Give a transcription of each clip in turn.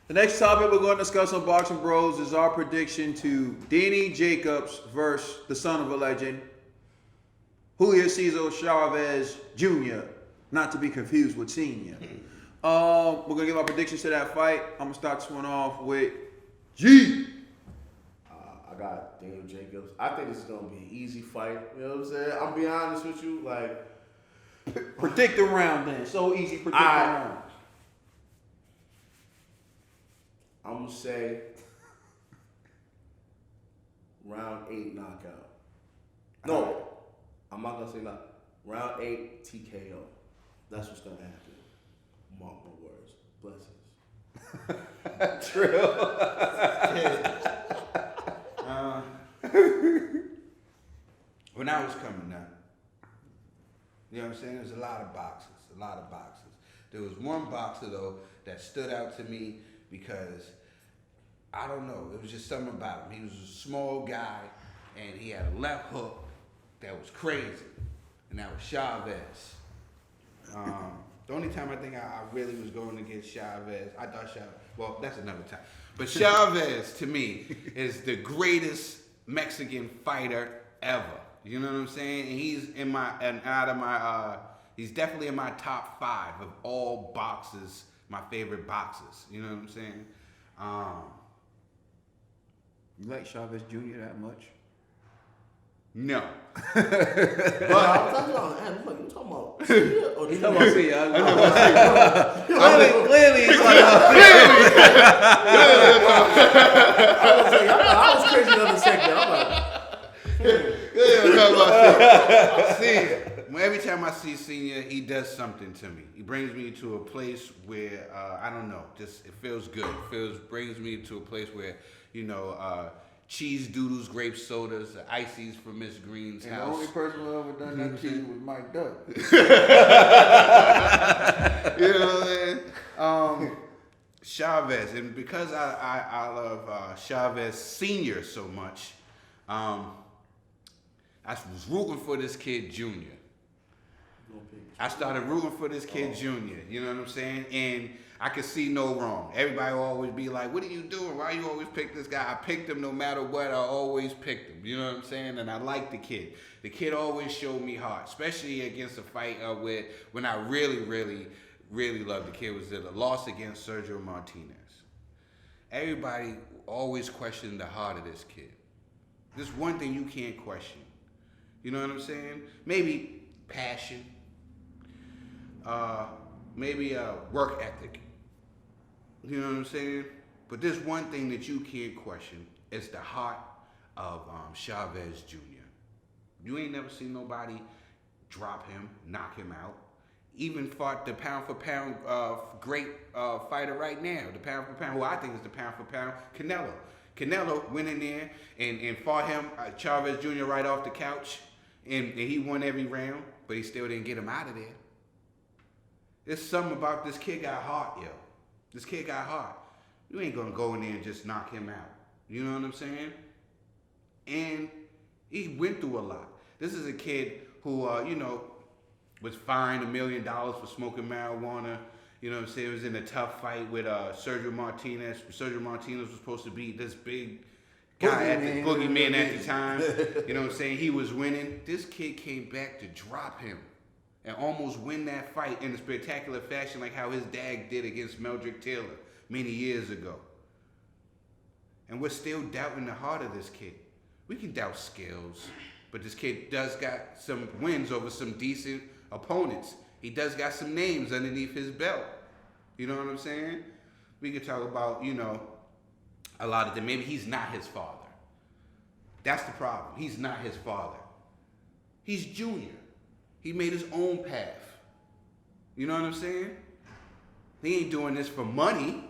The next topic we're going to discuss on Boxing Bros is our prediction to Danny Jacobs versus the son of a legend, Julio Cesar Chavez Jr., not to be confused with Senior. We're going to give our predictions to that fight. I'm going to start this one off with G. I got Daniel Jacobs. I think this is going to be an easy fight. You know what I'm saying? I'm being honest with you. Like, predict the round then. So easy, predict the round. I'm going to say round 8 knockout. No, I'm not going to say knockout. Round 8 TKO. That's what's going to happen. Mark my words. Blessings. True. When I was coming up, you know what I'm saying? There's a lot of boxers. There was one boxer, though, that stood out to me because, I don't know, it was just something about him. He was a small guy, and he had a left hook that was crazy, and that was Chavez. The only time I think I really was going against Chavez, I thought Chavez, well, that's another time. But Chavez, to me, is the greatest Mexican fighter ever. You know what I'm saying? And he's he's definitely in my top 5 of all boxers, my favorite boxers. You know what I'm saying? You like Chavez Jr. that much? No. But I'm talking about, you talking about Cena or He's talking about Cena. Clearly, he's talking about I was crazy the other second. I'm like, See, every time I see Senior, he does something to me. He brings me to a place where I don't know, just it feels good. Brings me to a place where cheese doodles, grape sodas, the ices from Miss Green's house. The only person who ever done that cheese was Mike Duck. You know what I'm saying? Chavez, and because I love Chavez Senior so much, I was rooting for this kid Junior. I started rooting for this kid Junior. You know what I'm saying? And I could see no wrong. Everybody will always be like, "What are you doing? Why you always pick this guy?" I picked him no matter what. I always picked him. You know what I'm saying? And I like the kid. The kid always showed me heart, especially against a fight when I really loved the kid was the loss against Sergio Martinez. Everybody always questioned the heart of this kid. This one thing you can't question. You know what I'm saying? Maybe passion. Maybe work ethic. You know what I'm saying? But there's one thing that you can't question. It's the heart of Chavez Jr. You ain't never seen nobody drop him, knock him out. Even fought the pound for pound great fighter right now. The pound for pound, who I think is the pound for pound, Canelo. Canelo went in there and fought him, Chavez Jr. right off the couch. And he won every round, but he still didn't get him out of there. There's something about this kid got heart, yo. This kid got heart. You ain't gonna go in there and just knock him out. You know what I'm saying? And he went through a lot. This is a kid who, was fined $1 million for smoking marijuana. You know what I'm saying? He was in a tough fight with Sergio Martinez. Sergio Martinez was supposed to be this big guy boogeyman at the time. You know what I'm saying? He was winning. This kid came back to drop him and almost win that fight in a spectacular fashion like how his dad did against Meldrick Taylor many years ago. And we're still doubting the heart of this kid. We can doubt skills, but this kid does got some wins over some decent opponents. He does got some names underneath his belt. You know what I'm saying? We could talk about, a lot of them. Maybe he's not his father. That's the problem. He's not his father. He's Junior. He made his own path. You know what I'm saying? He ain't doing this for money.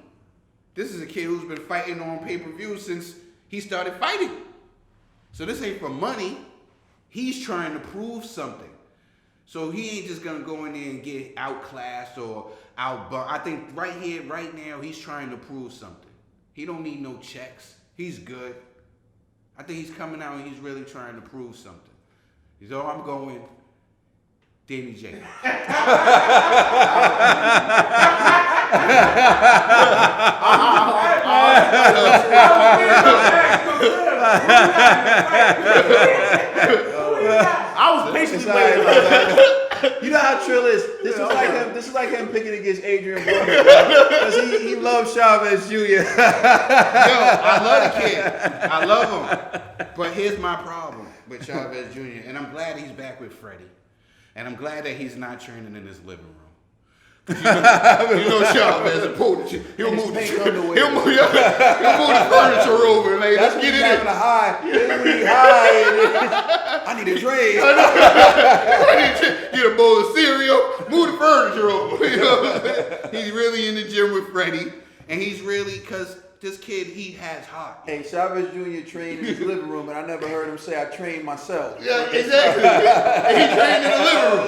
This is a kid who's been fighting on pay-per-view since he started fighting. So this ain't for money. He's trying to prove something. So he ain't just gonna go in there and get outclassed or outbunked. I think right here, right now, he's trying to prove something. He don't need no checks. He's good. I think he's coming out and he's really trying to prove something. So I'm going Danny Jacobs. I was patiently It's waiting. like, you know how Trill is. This is like him. This is like him picking against Adrian Broner, because he loves Chavez Jr. Yo, I love the kid. I love him. But here's my problem with Chavez Jr. And I'm glad he's back with Freddie. And I'm glad that he's not training in his living room. You know Chavez will pull the he'll move the he'll move the furniture over. Like, That's let's when get he's it having in. a high. When he high. I need a trade. Get a bowl of cereal, move the furniture over. You know? He's really in the gym with Freddie. And he's really, because this kid, he has heart. Hey, Chavez Jr. trained in his living room, and I never heard him say, I trained myself. Yeah, exactly. He trained in the living room.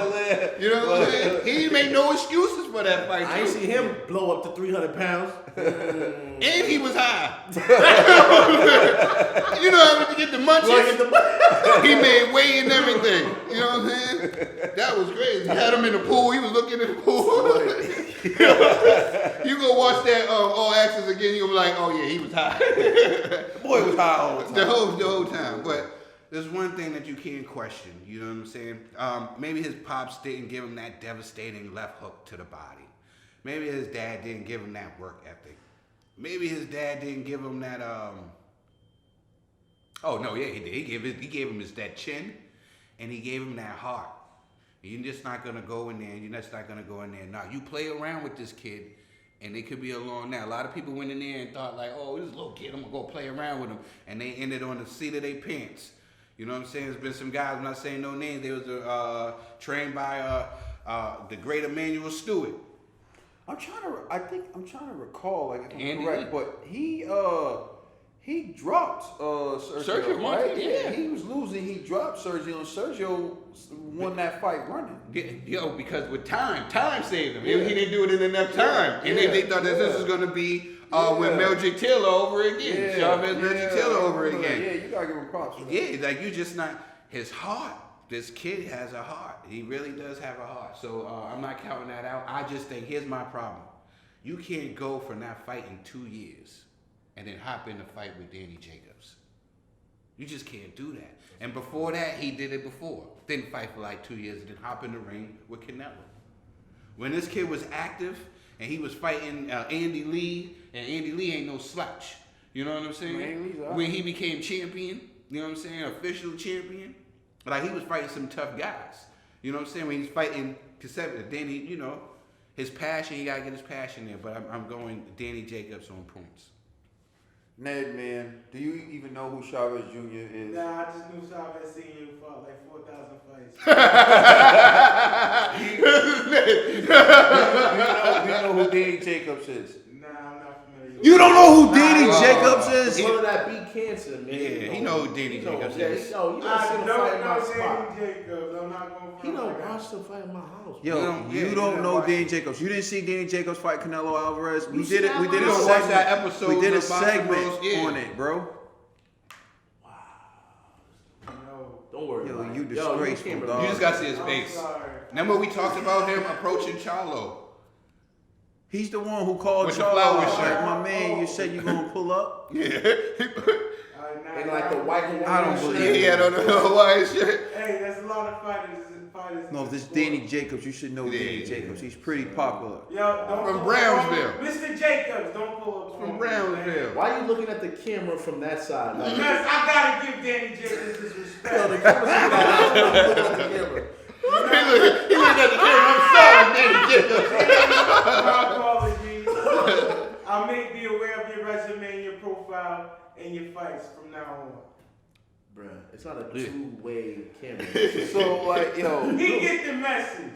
You know what I'm saying? He didn't make no excuses for that fight. I ain't see him blow up to 300 pounds. And he was high. You know how to get the munchies? He made weight and everything. You know what I'm saying? That was crazy. He had him in the pool. He was looking in the pool. You go watch that All Access again, you'll be like, oh yeah, he was high. The boy was high all the time. The whole time. But there's one thing that you can't question. You know what I'm saying? Maybe his pops didn't give him that devastating left hook to the body. Maybe his dad didn't give him that work ethic. Maybe his dad didn't give him that. Oh no, yeah, he did. He gave him that chin, and he gave him that heart. You're just not gonna go in there. You're just not gonna go in there. Now you play around with this kid, and it could be along now. A lot of people went in there and thought like, oh, this little kid, I'm gonna go play around with him, and they ended on the seat of their pants. You know what I'm saying? There's been some guys, I'm not saying no names. They was trained by the great Emmanuel Stewart. I'm trying to recall, like, if I'm Andy correct, Lee. but he dropped Sergio, Sergio right? Martinez, yeah. He was losing. He dropped Sergio, and Sergio won that fight running. Yo, because with time saved him. He didn't do it in enough time. And they thought that this was going to be with Meldrick Taylor over again. Chavez Meldrick Taylor over again. Yeah, you got to give him props for that. Yeah, like you just not, his heart. This kid has a heart. He really does have a heart. So I'm not counting that out. I just think, here's my problem. You can't go from that fight in 2 years and then hop in the fight with Danny Jacobs. You just can't do that. And before that, he did it before. Didn't fight for like 2 years and then hop in the ring with Canelo. When this kid was active and he was fighting Andy Lee, and Andy Lee ain't no slouch. You know what I'm saying? Andy Lee's all right. When he became champion, you know what I'm saying? Official champion. Like, he was fighting some tough guys. You know what I'm saying? When he's fighting Danny, you know, his passion, he got to get his passion there. But I'm going Danny Jacobs on points. Ned, man, do you even know who Chavez Jr. is? Nah, I just knew Chavez Sr. fought like 4,000 fights. Do you know who Danny Jacobs is? Nah, I'm not familiar. You don't know who Danny Jacobs is? One of that beat cancer, man. Yeah, he know who Danny Jacobs is. Yo, you I don't see him don't fight in my know spot. Danny Jacobs. I'm not going to He don't watch them fight in my house. Yo, you don't know Danny Jacobs. You didn't see Danny Jacobs fight Canelo Alvarez. We did it. We did You a don't watch segment. that episode We did a of Boxing segment Bros, yeah. on it, bro. No. Don't worry Yo, about you it. disgraceful, can't dog. You just got to see his I'm face. sorry. Remember we talked about him approaching Charlo? He's the one who called With the Charles. flower Like, shirt. my man, you said you gonna pull up. Yeah. And like the white and I don't believe it. He had on the Hawaiian shirt. Hey, there's a lot of fighters. No, this Danny Jacobs. You should know Danny Jacobs. He's pretty popular. Yo, don't From pull Brownsville. up. Mr. Jacobs, don't pull up. From on me, Brownsville. man. Why are you looking at the camera from that side? Like, Because I gotta give Danny Jacobs his yo, the respect. camera's looking at the camera. He looked at the camera. I'm sorry, Danny Jacobs. My apologies. I'll make be aware of your resume, your profile, and your fights from now on. Bruh, it's not a two-way camera. So like, yo, He get the message.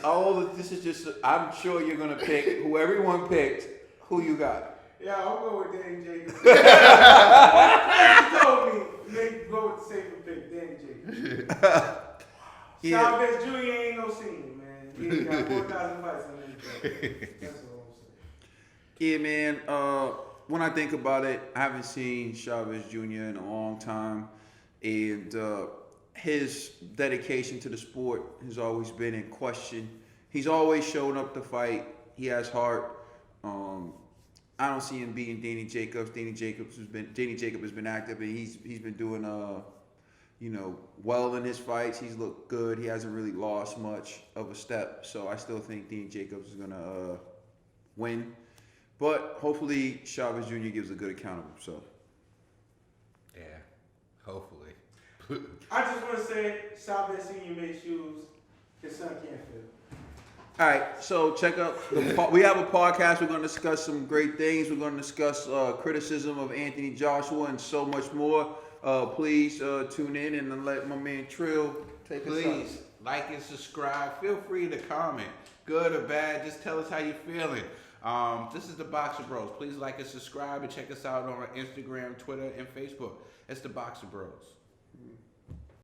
all of this is just. I'm sure you're gonna pick who everyone picked. Who you got? Yeah, I'll go with Danny Jacobs. You told me, make go with the safer pick, Danny Jacobs. Yeah. Chavez Jr. ain't no senior, man. He ain't got 4,000 fights in his That's all I'm saying. Yeah, man. When I think about it, I haven't seen Chavez Jr. in a long time, and his dedication to the sport has always been in question. He's always shown up to fight. He has heart. I don't see him beating Danny Jacobs. Danny Jacob has been active, and he's been doing well in his fights. He's looked good. He hasn't really lost much of a step. So I still think Danny Jacobs is gonna win. But hopefully Chavez Jr. gives a good account of himself. Yeah, hopefully. I just want to say, Chavez Senior made shoes his son can't fit. All right, so check out we have a podcast. We're going to discuss some great things. We're going to discuss criticism of Anthony Joshua and so much more. Please tune in and let my man Trill take us out. Please like and subscribe. Feel free to comment, good or bad. Just tell us how you're feeling. This is the Boxer Bros. Please like and subscribe and check us out on Instagram, Twitter, and Facebook. It's the Boxer Bros.